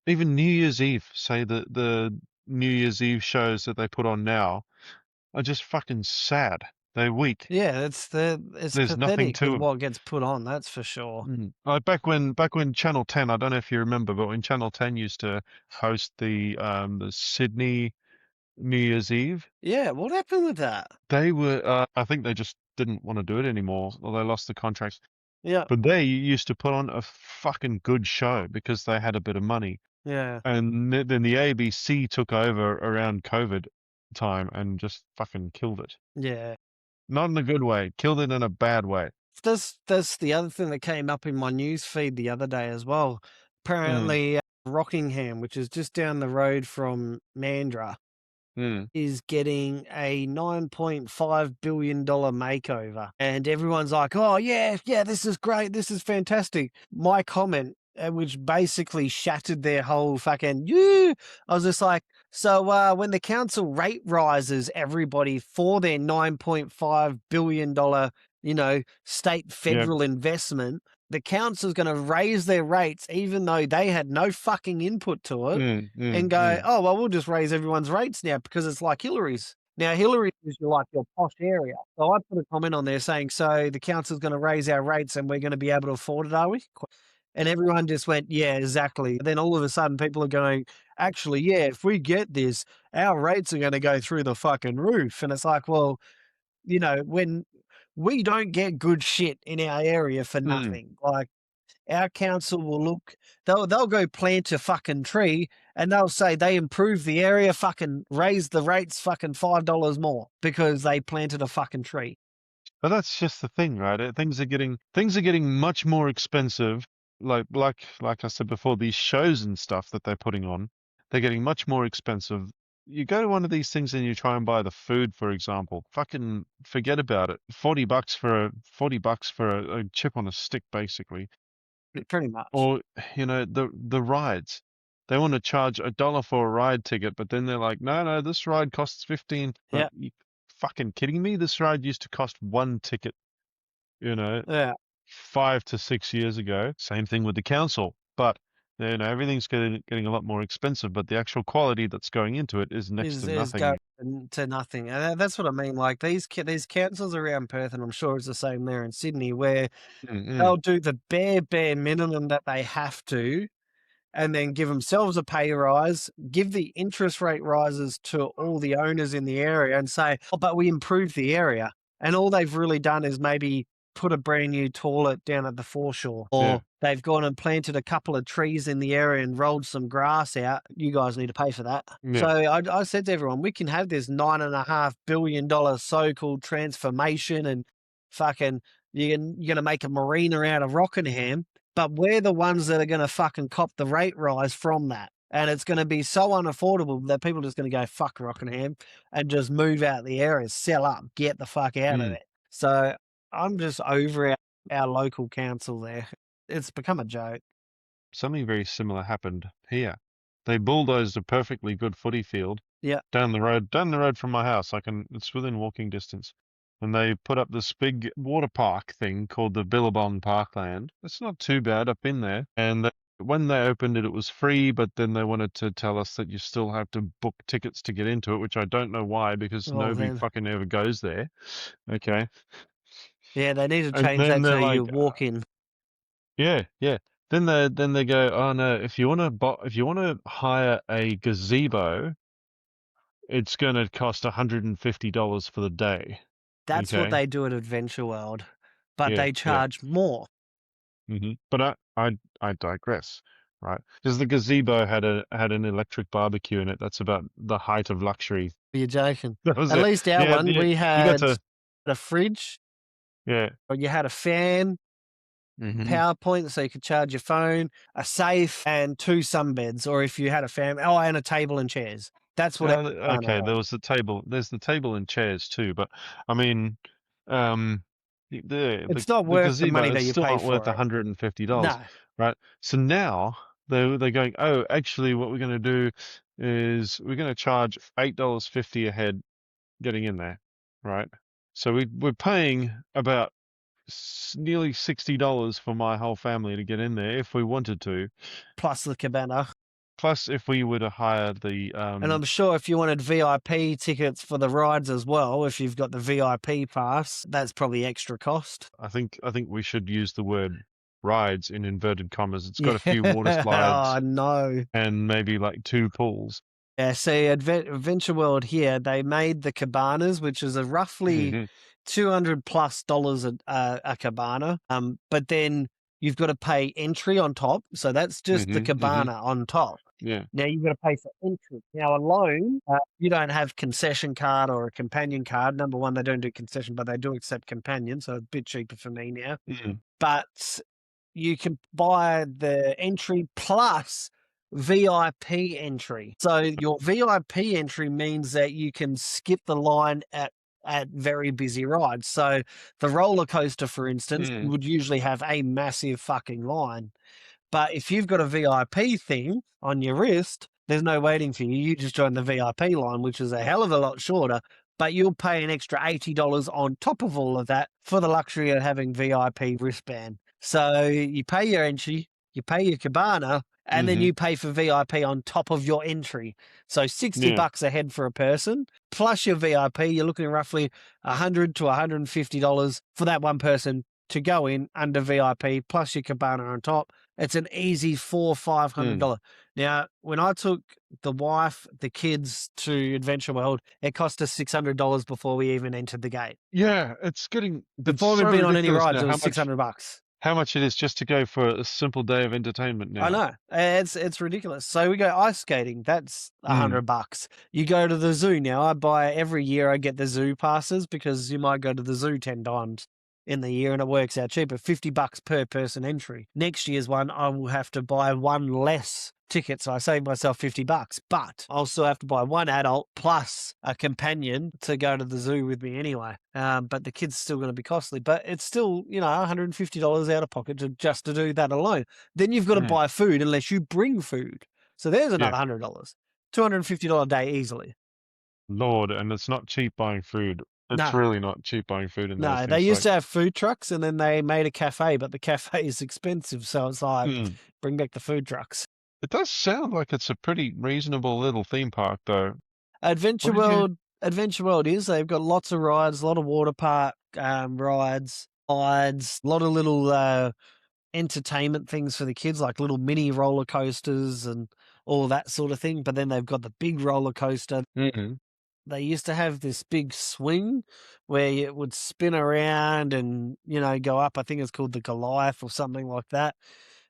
Even New Year's Eve, say the New Year's Eve shows that they put on now are just fucking sad. They're weak. Yeah, it's There's nothing pathetic to with them. what gets put on, that's for sure. Like back when Channel 10, I don't know if you remember, but when Channel 10 used to host the Sydney New Year's Eve, Yeah, what happened with that? they were I think they just didn't want to do it anymore, or they lost the contracts. Yeah, But they used to put on a fucking good show because they had a bit of money. yeah, And then the ABC took over around COVID time and just fucking killed it. yeah. Not in a good way, killed it in a bad way. That's the other thing that came up in my news feed the other day as well. Mm, Apparently, Rockingham, which is just down the road from Mandurah, mm, is getting a $9.5 billion makeover. And everyone's like, oh, yeah, this is great. This is fantastic. My comment, which basically shattered their whole fucking, I was just like, so when the council rate rises everybody for their $9.5 billion, state yep, federal investment, the council's going to raise their rates even though they had no fucking input to it and go, oh, well, we'll just raise everyone's rates now because it's like Hillary's. Now, Hillary's is like your posh area. So I put a comment on there saying, so the council's going to raise our rates and we're going to be able to afford it, are we? And everyone just went, yeah, exactly. Then all of a sudden people are going, actually, yeah, if we get this, our rates are going to go through the fucking roof. And it's like, well, when we don't get good shit in our area for nothing, like our council will look, they'll go plant a fucking tree and they'll say they improved the area, fucking raise the rates fucking $5 more because they planted a fucking tree. But that's just the thing, right? Things are getting much more expensive. Like I said before, these shows and stuff that they're putting on, they're getting much more expensive. You go to one of these things and you try and buy the food, for example. Fucking forget about it. $40 for a chip on a stick, basically. Pretty much. Or the rides. They want to charge $1 for a ride ticket, but then they're like, no, this ride costs 15. Yeah. You fucking kidding me? This ride used to cost one ticket, Yeah. 5 to 6 years ago. Same thing with the council, but everything's getting a lot more expensive, but the actual quality that's going into it is next to Is nothing. going to nothing. And that's what I mean. Like these councils around Perth, and I'm sure it's the same there in Sydney, where Mm-mm. they'll do the bare minimum that they have to, and then give themselves a pay rise, give the interest rate rises to all the owners in the area and say, oh, but we improved the area. And all they've really done is maybe put a brand new toilet down at the foreshore, or they've gone and planted a couple of trees in the area and rolled some grass out. You guys need to pay for that. Yeah. So I said to everyone, we can have this $9.5 billion so-called transformation and fucking you're going to make a marina out of Rockingham, but we're the ones that are going to fucking cop the rate rise from that. And it's going to be so unaffordable that people are just going to go, fuck Rockingham, and just move out the area, sell up, get the fuck out of it. So I'm just over our local council there. It's become a joke. Something very similar happened here. They bulldozed a perfectly good footy field down the road from my house. It's within walking distance. And they put up this big water park thing called the Billabong Parkland. It's not too bad. I've been there. And when they opened it, it was free, but then they wanted to tell us that you still have to book tickets to get into it, which I don't know why, because nobody fucking ever goes there. Okay. Yeah, they need to And change then that so they're you like, walk in. yeah. Then they go, oh no, if you want to hire a gazebo, it's going to cost $150 for the day. That's what Okay. they do at Adventure World, but Yeah, they charge more But I digress, right? Because the gazebo had an electric barbecue in it. That's about the height of luxury. You're joking. That was At it. least our Yeah, one, yeah. we You got had to, a fridge, yeah. or you had a fan, Mm-hmm. PowerPoint so you could charge your phone, a safe, and 2 sunbeds, or if you had a family, and a table and chairs. That's what our cabana Okay, had. there was the table. There's the table and chairs too, but I mean, um, It's not the worth the money gazebo, that it's you still pay not worth for it. $150, No. right? So now they're going, oh, actually, what we're going to do is we're going to charge $8.50 a head getting in there, right? So we're paying about nearly $60 for my whole family to get in there if we wanted to. Plus the cabana. Plus, if we were to hire the And I'm sure if you wanted VIP tickets for the rides as well, if you've got the VIP pass, that's probably extra cost. I think we should use the word rides in inverted commas. It's got Yeah. a few water slides Oh, no. and maybe like 2 pools. Yeah, see, Adventure World here, they made the cabanas, which is a roughly Mm-hmm. $200+ a cabana. But then you've got to pay entry on top. So that's just the Mm-hmm. Mm-hmm. cabana on top. Yeah. Now you've got to pay for entry. Now alone, you don't have concession card or a companion card. Number one, they don't do concession, but they do accept companion, so a bit cheaper for me now. Mm-hmm. But you can buy the entry plus VIP entry. So your VIP entry means that you can skip the line at very busy rides. So the roller coaster, for instance, would usually have a massive fucking line. But if you've got a VIP thing on your wrist, there's no waiting for you. You just join the VIP line, which is a hell of a lot shorter, but you'll pay an extra $80 on top of all of that for the luxury of having VIP wristband. So you pay your entry, you pay your cabana, and then Mm-hmm. you pay for VIP on top of your entry. So 60 Yeah. bucks a head for a person, plus your VIP, you're looking at roughly $100 to $150 for that one person to go in under VIP, plus your cabana on top. It's an easy $400-$500. Now, when I took the wife, the kids to Adventure World, it cost us $600 before we even entered the gate. Yeah, it's Before so we'd been on any ridiculous rides, now it was $600. how much it is just to go for a simple day of entertainment now. I know. It's ridiculous. So we go ice skating. That's $100. You go to the zoo now. I buy every year. I get the zoo passes because you might go to the zoo 10 times in the year and it works out cheaper. $50 per person entry. Next year's one, I will have to buy one less ticket, so I save myself $50, but I'll still have to buy one adult plus a companion to go to the zoo with me anyway. But the kid's still going to be costly, but it's still, $150 out of pocket just to do that alone. Then you've got to buy food unless you bring food. So there's another $100. $250 a day easily. Lord, and it's not cheap buying food. It's really not cheap buying food in those No, things. they used to have food trucks and then they made a cafe, but the cafe is expensive. So it's like, bring back the food trucks. It does sound like it's a pretty reasonable little theme park, though. Adventure World is. They've got lots of rides, a lot of water park rides, a lot of little entertainment things for the kids, like little mini roller coasters and all that sort of thing. But then they've got the big roller coaster. Mm-hmm. They used to have this big swing where it would spin around and, go up. I think it's called the Goliath or something like that.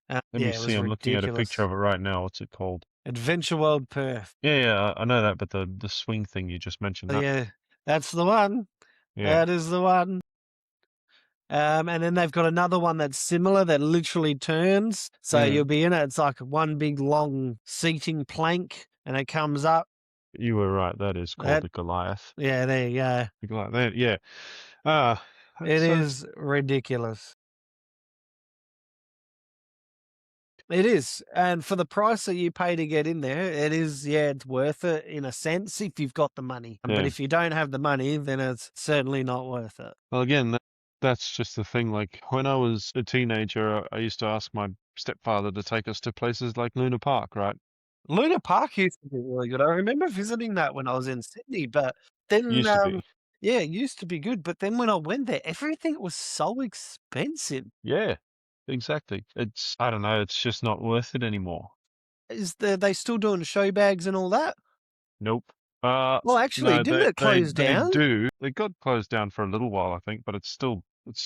Let me see. I'm looking at a picture of it right now. What's it called? Adventure World Perth. Yeah, I know that, but the swing thing you just mentioned. Yeah, that's the one. Yeah. That is the one. And then they've got another one that's similar that literally turns. So you'll be in it. It's like one big long seating plank and it comes up. You were right. That is called the Goliath. Yeah, there you go. The Goliath. Yeah. It is ridiculous. It is. And for the price that you pay to get in there, it is, it's worth it in a sense if you've got the money. Yeah. But if you don't have the money, then it's certainly not worth it. Well, again, that's just the thing. Like when I was a teenager, I used to ask my stepfather to take us to places like Luna Park, right? Luna Park used to be really good. I remember visiting that when I was in Sydney, but then, Used to be. yeah, it used to be good. But then when I went there, everything was so expensive. Yeah, exactly. I don't know, it's just not worth it anymore. They still doing show bags and all that? Nope. Well, actually, No, didn't it close they down? do. It got closed down for a little while, I think, but it's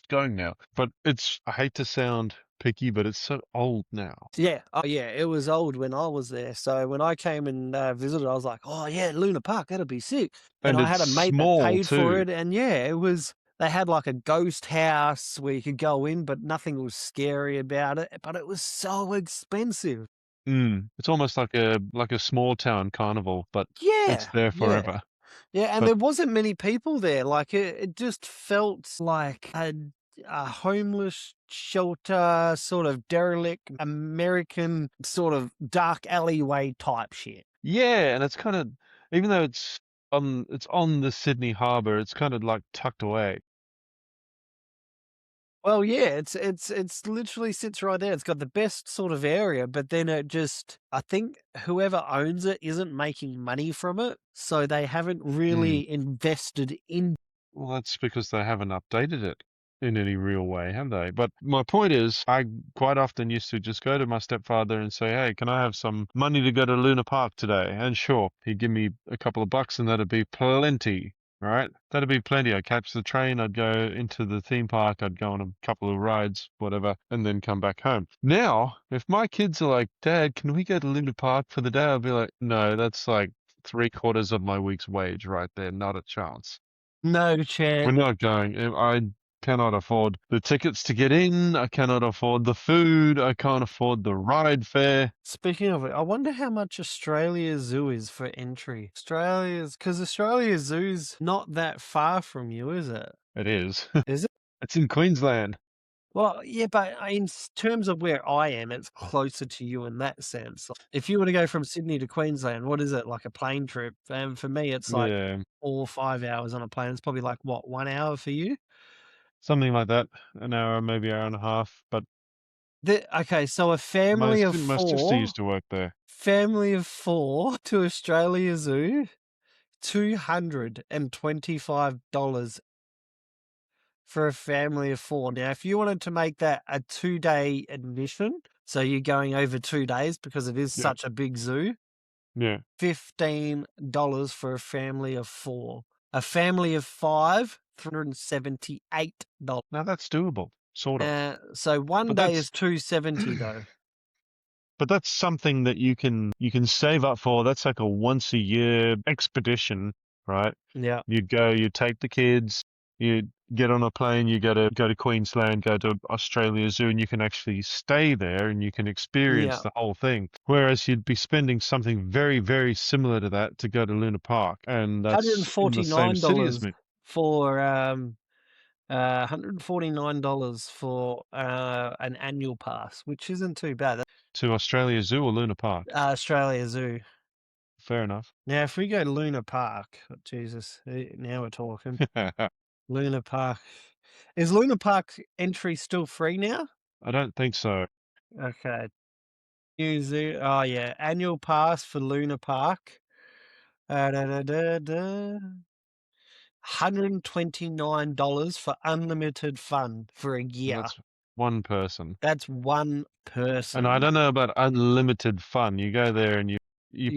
going now. But I hate to sound picky, but it's so old now. Yeah. Oh, yeah. It was old when I was there. So when I came and visited, I was like, oh, yeah, Luna Park, that'll be sick. And And I it's had a mate that small paid for too. it. And yeah, they had like a ghost house where you could go in, but nothing was scary about it. But it was so expensive. It's almost like a small town carnival, but it's Yeah. there Yeah. forever. Yeah, and But there wasn't many people there. Like it just felt like a homeless shelter, sort of derelict American sort of dark alleyway type shit. yeah, and it's kind of, even though it's on the Sydney Harbour, it's kind of like tucked away. Well, yeah, it's literally sits right there. It's got the best sort of area, but then I think whoever owns it isn't making money from it, so they haven't Mm. really invested in. Well, that's because they haven't updated it in any real way, have they? But my point is, I quite often used to just go to my stepfather and say, "Hey, can I have some money to go to Luna Park today?" And sure, he'd give me a couple of bucks, and that'd be plenty, right? That'd be plenty. I'd catch the train, I'd go into the theme park, I'd go on a couple of rides, whatever, and then come back home. Now, if my kids are like, "Dad, can we go to Luna Park for the day?" I'll be like, "No, that's like 3/4 of my week's wage right there. Not a chance." No We're chance. not going. I cannot afford the tickets to get in. I cannot afford the food. I can't afford the ride fare. Speaking of it, I wonder how much Australia Zoo is for entry. Because Australia Zoo's not that far from you, is it? It is. Is it? It's in Queensland. Well, yeah, but in terms of where I am, it's closer to you in that sense. If you were to go from Sydney to Queensland, what is it, like a plane trip? And for me, it's like Yeah, 4 or 5 hours on a plane. It's probably like, what, 1 hour for you? something like that. An hour, maybe hour and a half. But Okay, so a my sister used to work there. family of 4 to Australia Zoo, $225 for a family of 4. Now, if you wanted to make that a 2-day admission, so you're going over 2 days because it is Yeah, such a big zoo, yeah. $15 for a family of 4. A family of 5, $378. Now that's doable, sort of. So one But day that's is $270 though. but that's something that you can save up for. That's like a once a year expedition, right? Yeah. You'd go, you take the kids, you get on a plane, you go to Queensland, go to Australia Zoo, and you can actually stay there and you can experience Yeah. the whole thing. Whereas you'd be spending something very, very similar to that to go to Luna Park, and that's in the same city as $149 me. for $149 for an annual pass, which isn't too bad. To Australia Zoo or Luna Park. Australia Zoo. Fair enough. Now, if we go to Luna Park, oh, Jesus, now we're talking. Luna Park. Is Luna Park entry still free now? I don't think so. Okay. New Zoo. Oh, yeah. Annual pass for Luna Park. Da, da, da, da. $129 for unlimited fun for a And year. that's one person. That's one And I person. don't know about unlimited fun. You go there and you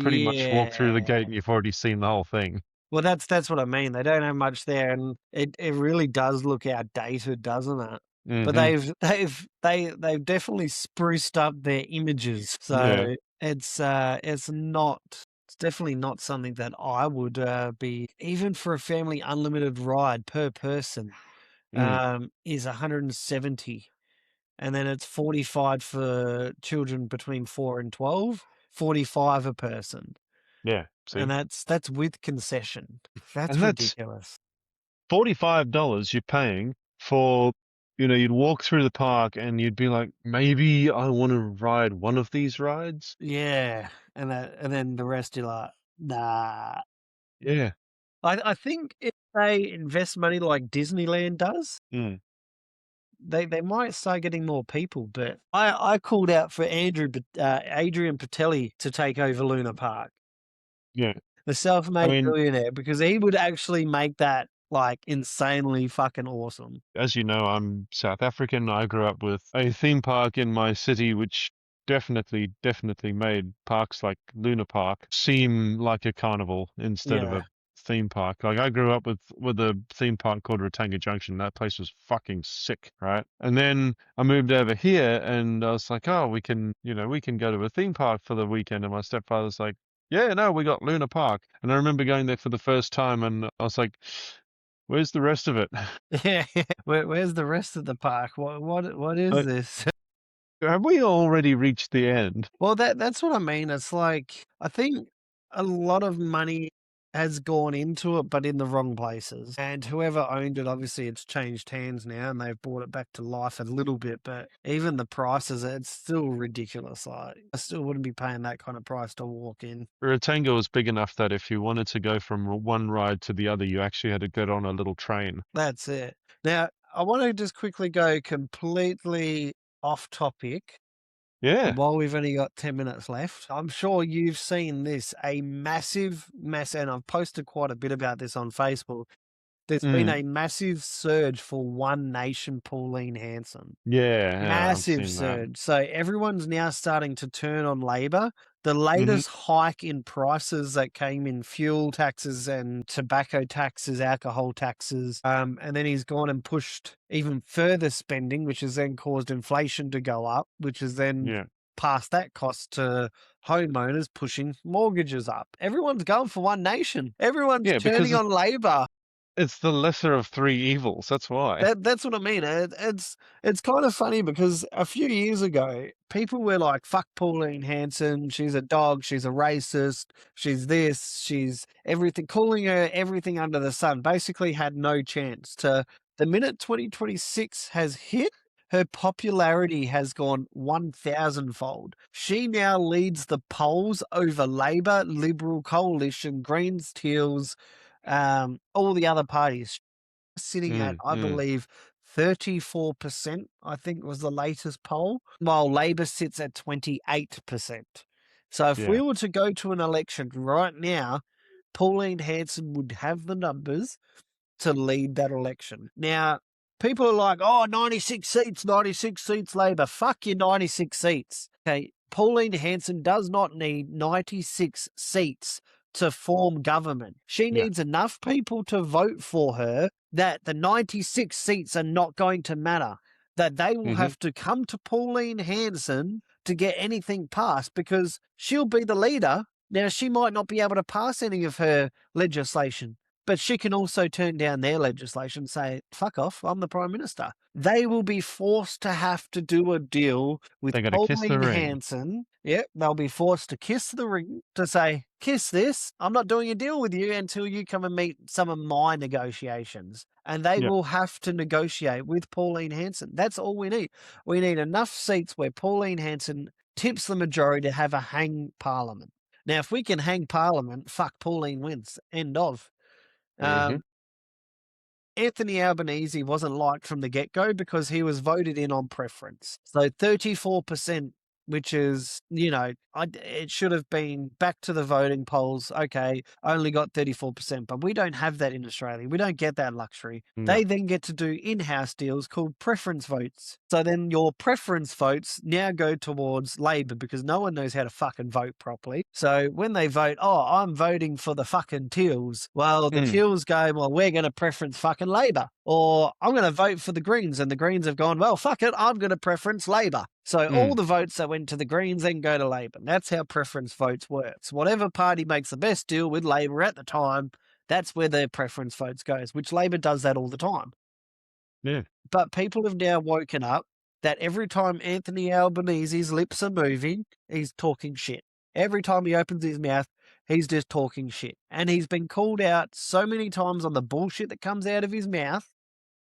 pretty much walk through the gate Yeah. and you've already seen the whole thing. Well, that's what I mean. They don't have much there, and it really does look outdated, doesn't it? But Hmm. they've definitely spruced up their images, Yeah. so it's definitely not something that I would be, even for a family unlimited ride per person. Mm. Is 170, and then it's 45 for children between 4 and 12, 45 a person. Yeah. And See? that's with concession. That's And that's ridiculous. $45 you're paying for, you'd walk through the park and you'd be like, maybe I want to ride one of these rides. Yeah, and then the rest you're like, nah. Yeah. I think if they invest money like Disneyland does, Mm. they might start getting more people. But I called out for Adrian Patelli to take over Luna Park, Yeah. the I self-made mean, billionaire, because he would actually make that like insanely fucking awesome. as you know, I'm South African. I grew up with a theme park in my city, which definitely made parks like Luna Park seem like a carnival instead of Yeah. a theme park. Like I grew up with a theme park called Ratanga Junction. That place was fucking sick, right? And then I moved over here and I was like, oh, we can go to a theme park for the weekend. And my stepfather's like, yeah, no, we got Luna Park. And I remember going there for the first time and I was like, where's the rest of it? Yeah. Where's the rest of the park? What is Uh, this? Have we already reached the end? Well, that's what I mean. It's like I think a lot of money has gone into it, but in the wrong places. And whoever owned it, obviously, it's changed hands now, and they've brought it back to life a little bit. But even the prices, it's still ridiculous. Like I still wouldn't be paying that kind of price to walk in. Ratango was big enough that if you wanted to go from one ride to the other, you actually had to get on a little train. That's it. Now, I want to just quickly go completely off topic. Yeah. While we've only got 10 minutes left, I'm sure you've seen this, a massive mess, and I've posted quite a bit about this on Facebook. There's been Mm. a massive surge for One Nation Pauline Hanson. Yeah, I've Massive seen that. surge. So everyone's now starting to turn on Labor. The Hmm. latest hike in prices that came in fuel taxes and tobacco taxes, alcohol taxes, and then he's gone and pushed even further spending, which has then caused inflation to go up, which has then Yeah. passed that cost to homeowners, pushing mortgages up. Everyone's going for One Nation. Everyone's Yeah, because turning on Labor. it's the lesser of three evils. That's why. That's what I mean. It's kind of funny because a few years ago, people were like, "Fuck Pauline Hanson. She's a dog. She's a racist. She's this. She's everything." Calling her everything under the sun. Basically, had no chance. To the minute 2026 has hit, her popularity has gone 1,000-fold. She now leads the polls over Labor, Liberal Coalition, Greens, Teals, all the other parties sitting at, I Mm. believe, 34%, I think was the latest poll, while Labor sits at 28%. So if we Yeah. were to go to an election right now, Pauline Hanson would have the numbers to lead that election. Now, people are like, oh, 96 seats, Labor. Fuck your 96 seats. Okay, Pauline Hanson does not need 96 seats to form government. She Yeah. needs enough people to vote for her that the 96 seats are not going to matter, that they will Hmm. have to come to Pauline Hanson to get anything passed because she'll be the leader. Now, she might not be able to pass any of her legislation, but she can also turn down their legislation and say, fuck off, I'm the Prime Minister. They will be forced to have to do a deal with They got to kiss the Pauline ring. Hanson. Yep, they'll be forced to kiss the ring to say, kiss this. I'm not doing a deal with you until you come and meet some of my negotiations. And they Yeah. will have to negotiate with Pauline Hanson. That's all we need. We need enough seats where Pauline Hanson tips the majority to have a hang parliament. Now, if we can hang parliament, fuck, Pauline wins. End of. Hmm. Anthony Albanese wasn't liked from the get-go because he was voted in on preference. So 34%, which is, it should have been back to the voting polls. Okay, only got 34%, but we don't have that in Australia. We don't get that luxury. No. They then get to do in-house deals called preference votes. So then your preference votes now go towards Labor because no one knows how to fucking vote properly. So when they vote, oh, I'm voting for the fucking Teals. Well, the Teals go, well, we're going to preference fucking Labor. Or I'm going to vote for the Greens. And the Greens have gone, well, fuck it, I'm going to preference Labor. So all the votes that went to the Greens then go to Labor. That's how preference votes work. So whatever party makes the best deal with Labor at the time, that's where their preference votes goes, which Labor does that all the time. Yeah. But people have now woken up that every time Anthony Albanese's lips are moving, he's talking shit. Every time he opens his mouth, he's just talking shit. And he's been called out so many times on the bullshit that comes out of his mouth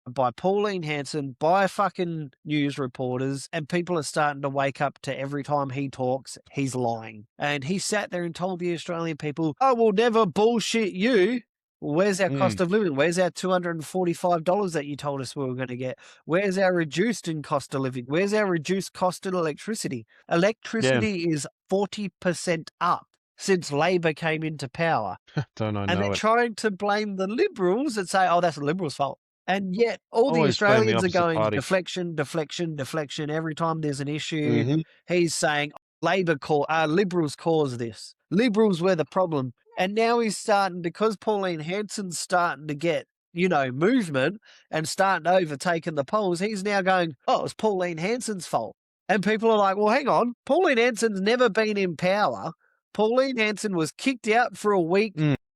by Pauline Hanson, by fucking news reporters, and people are starting to wake up to every time he talks, he's lying. And he sat there and told the Australian people, I will never bullshit you. Where's our cost of living? Where's our $245 that you told us we were going to get? Where's our reduced in cost of living? Where's our reduced cost in electricity? Electricity is 40% up since Labor came into power. Don't I And know they're it? trying to blame the Liberals and say, oh, that's the Liberals' fault. And yet all the Always playing the Australians are opposite going party. deflection, deflection, deflection. Every time there's an issue, Mhm. he's saying Liberals caused this. Liberals were the problem. And now he's starting, because Pauline Hanson's starting to get, movement and starting to overtaking the polls, he's now going, oh, it's Pauline Hanson's fault. And people are like, well, hang on. Pauline Hanson's never been in power. Pauline Hanson was kicked out for a week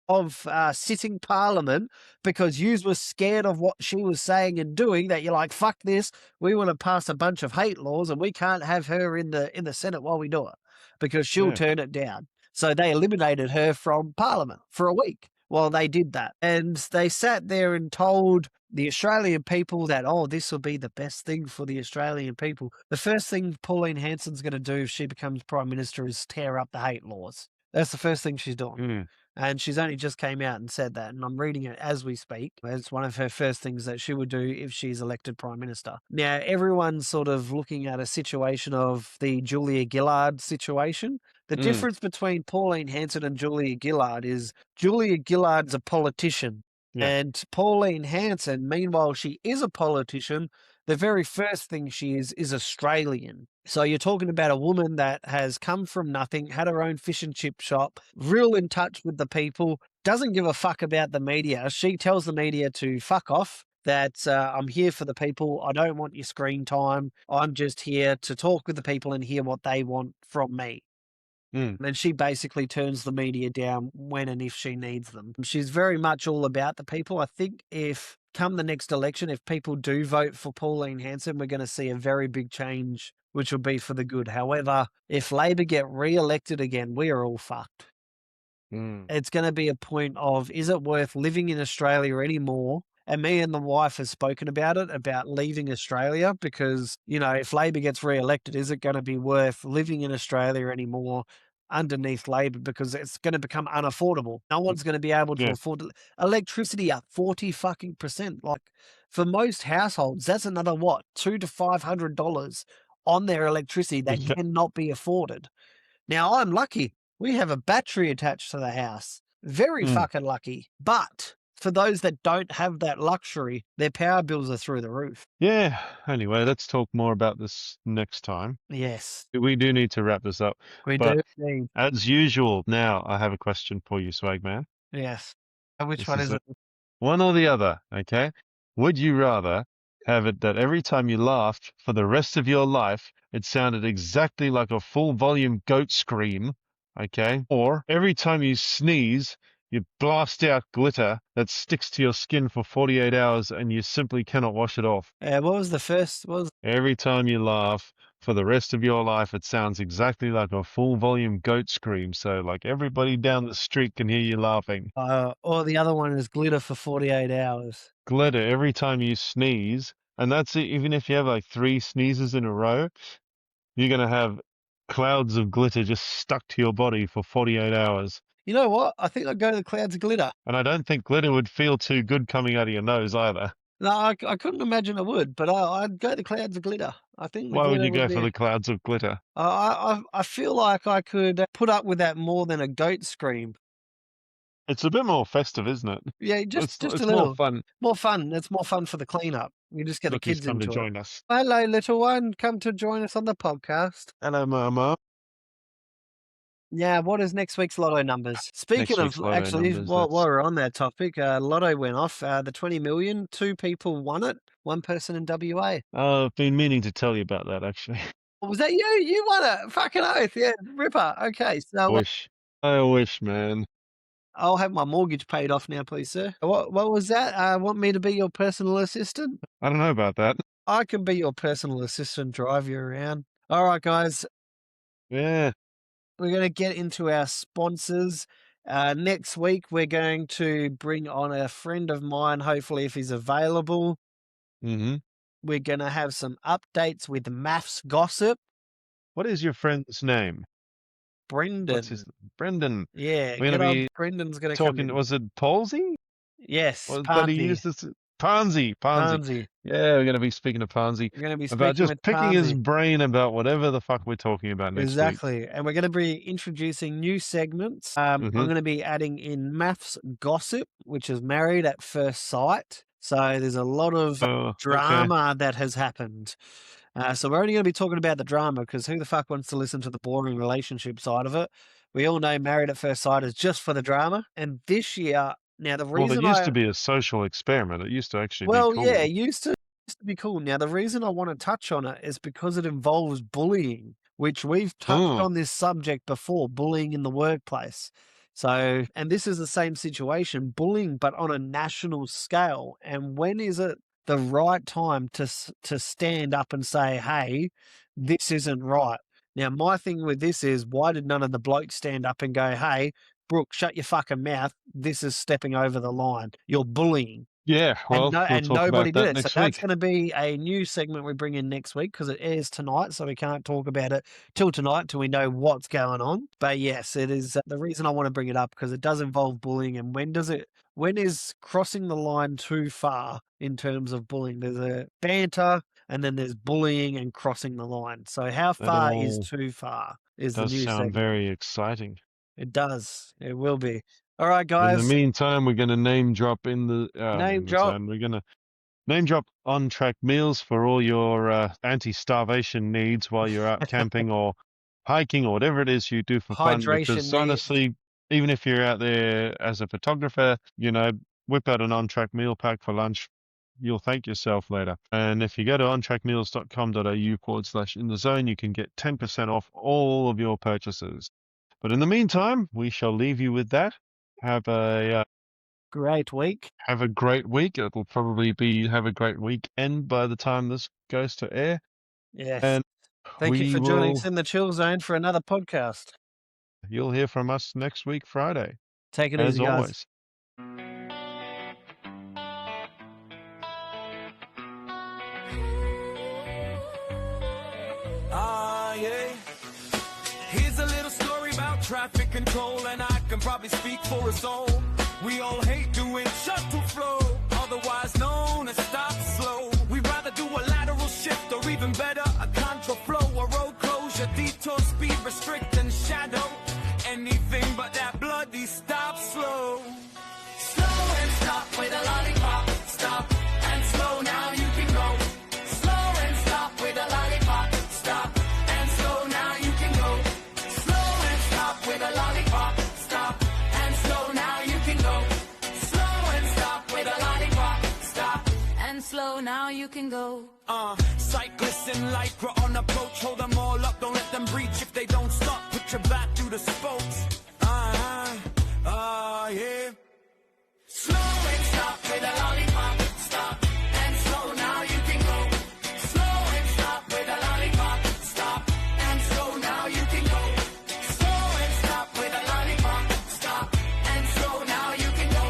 of sitting parliament because yous were scared of what she was saying and doing, that you're like, fuck this, we want to pass a bunch of hate laws and we can't have her in the Senate while we do it because she'll Yeah. turn it down. So they eliminated her from parliament for a week while they did that. And they sat there and told the Australian people that, oh, this will be the best thing for the Australian people. The first thing Pauline Hanson's going to do if she becomes Prime Minister is tear up the hate laws. That's the first thing she's doing. Mm. And she's only just came out and said that, and I'm reading it as we speak. It's one of her first things that she would do if she's elected Prime Minister. Now, everyone's sort of looking at a situation of the Julia Gillard situation. The difference between Pauline Hanson and Julia Gillard is Julia Gillard's a politician. Yeah. And Pauline Hanson, meanwhile, she is a politician. The very first thing she is Australian. So you're talking about a woman that has come from nothing, had her own fish and chip shop, real in touch with the people, doesn't give a fuck about the media. She tells the media to fuck off, that I'm here for the people. I don't want your screen time. I'm just here to talk with the people and hear what they want from me. And she basically turns the media down when and if she needs them. She's very much all about the people. I think if come the next election, if people do vote for Pauline Hanson, we're going to see a very big change, which will be for the good. However, if Labor get re-elected again, we are all fucked. It's going to be a point of, is it worth living in Australia anymore? And me and the wife have spoken about it, about leaving Australia, because, if Labor gets re-elected, is it going to be worth living in Australia anymore underneath Labor? Because it's going to become unaffordable. No one's going to be able to afford electricity up 40%. Like, for most households, that's another $200 to $500 on their electricity that cannot be afforded. Now, I'm lucky. We have a battery attached to the house. Very fucking lucky. But for those that don't have that luxury, their power bills are through the roof. Yeah. Anyway, let's talk more about this next time. Yes. We do need to wrap this up. We But do indeed. as usual, now I have a question for you, Swagman. Yes. And which This one is is it? One or the other, okay? Would you rather have it that every time you laughed for the rest of your life, it sounded exactly like a full volume goat scream, okay? Or every time you sneeze, you blast out glitter that sticks to your skin for 48 hours and you simply cannot wash it off? What was the first? Every time you laugh for the rest of your life, it sounds exactly like a full volume goat scream. So, like, everybody down the street can hear you laughing. Or the other one is glitter for 48 hours. Glitter every time you sneeze. And that's it. Even if you have like 3 sneezes in a row, you're going to have clouds of glitter just stuck to your body for 48 hours. You know what? I think I'd go to the clouds of glitter. And I don't think glitter would feel too good coming out of your nose either. No, I couldn't imagine it would, but I'd go to the clouds of glitter. I think. Why would you go for the clouds of glitter? I feel like I could put up with that more than a goat scream. It's a bit more festive, isn't it? Yeah, just it's a little more fun. More fun. It's more fun for the cleanup. You just get Look, the he's kids come to into join it. us. Hello, little one. Come to join us on the podcast. Hello, Mama. Yeah, what is next week's lotto numbers? Speaking of, actually, while we're on that topic, lotto went off. The 20 million, 2 people won it, 1 person in WA. I've been meaning to tell you about that, actually. Was that you? You won it. Fucking oath. Yeah, ripper. Okay, so I wish, man. I'll have my mortgage paid off now, please, sir. What was that? Want me to be your personal assistant? I don't know about that. I can be your personal assistant, drive you around. All right, guys. Yeah. We're going to get into our sponsors. Next week, we're going to bring on a friend of mine, hopefully, if he's available. Mm-hmm. We're going to have some updates with maths gossip. What is your friend's name? Brendan. Brendan. Yeah, we're going to be Brendan's going to come in. Was it Palsy? Yes, But he used this Pansy. Yeah, we're going to be speaking to Pansy. We're going to be about just picking his brain about whatever the fuck we're talking about next week. Exactly. And we're going to be introducing new segments. I'm going to be adding in maths gossip, which is married at first sight. So there's a lot of Okay. drama that has happened. So we're only going to be talking about the drama because who the fuck wants to listen to the boring relationship side of it? We all know Married at First Sight is just for the drama. And this year, now the Well, it reason used to be a social experiment. It used to actually be well, yeah, cool. it used to be cool. Now, the reason I want to touch on it is because it involves bullying, which we've touched Mm. on this subject before, bullying in the workplace. So, and this is the same situation, bullying, but on a national scale. And when is it the right time to stand up and say, hey, this isn't right? Now, my thing with this is, why did none of the blokes stand up and go, hey, Brooke, shut your fucking mouth. This is stepping over the line. You're bullying. Yeah, well, we'll And talk nobody about did that it. So next that's week. going to be a new segment we bring in next week because it airs tonight. So we can't talk about it till tonight till we know what's going on. But yes, it is the reason I want to bring it up because it does involve bullying. And when is crossing the line too far in terms of bullying? There's a banter and then there's bullying and crossing the line. So how That far is all too far is the does new sound segment. very exciting. It does. It will be. All right, In the guys. meantime, we're going to name drop Name drop. we're going to name drop on-track meals for all your anti-starvation needs while you're out camping or hiking or whatever it is you do for fun. Hydration Because needs. honestly, even if you're out there as a photographer, whip out an on-track meal pack for lunch. You'll thank yourself later. And if you go to ontrackmeals.com.au/in-the-zone, you can get 10% off all of your purchases. But in the meantime, we shall leave you with that. Have a Great week. have a great week. It'll probably have a great weekend by the time this goes to air. Yes. And Thank you we for joining us will. in the Chill Zone for another podcast. You'll hear from us next week, Friday, Take it as easy, guys. always. Yeah. Here's a little story about traffic control, and I can probably speak for us all. We all hate doing shuttle flow, otherwise known as stop slow. We'd rather do a lateral shift, or even better, a contra flow, a road closure, detour, speed restrict, and shadow. Anything but that bloody stop slow. Slow and stop with a lollipop. Stop and slow, now you can go. Slow and stop with a lollipop. Stop and slow, now you can go. Slow and stop with a lollipop. Stop and slow, now you can go. Slow and stop with a lollipop. Stop and slow, now you can go. Cyclists in Lycra on approach, hold them all up, don't let them breach. If they don't stop, put your back through the spokes. Yeah. Slow and stop with a lollipop. Stop and slow, now you can go. Slow and stop with a lollipop. Stop and slow, now you can go. Slow and stop with a lollipop. Stop and slow, now you can go.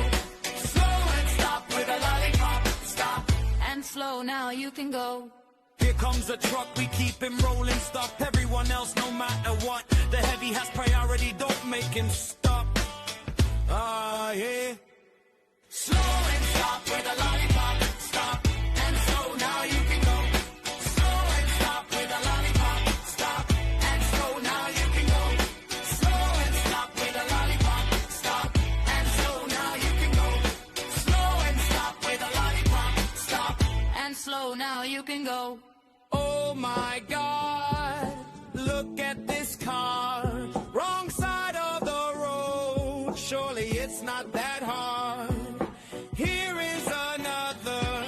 Slow and stop with a lollipop. Stop and slow, now you can go. Here comes a truck, we keep him rolling, stop everyone else no matter what. The heavy has priority, don't make him stop. Yeah. Slow and stop with a lollipop. Stop and slow, now you can go. Slow and stop with a lollipop. Stop and slow, now you can go. Slow and stop with a lollipop. Stop and slow, now you can go. Slow and stop with a lollipop. Stop and slow, now you can go. Oh my God, look at this car. Wrong side of the road. Surely it's not that hard. Here is another.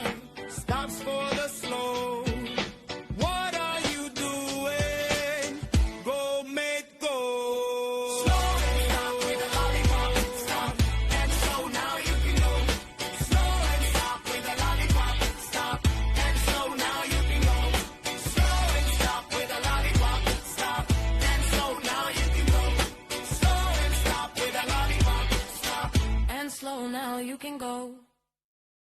Stops for the slow. What are you doing? Go, mate, go. Slow and stop with a lollipop. Stop and slow, now you can go. Slow and stop with a lollipop. Stop and slow, now you can go. Slow and stop with a lollipop. Stop and slow, now you can go. Slow and stop with a lollipop. Stop and slow, now you can go.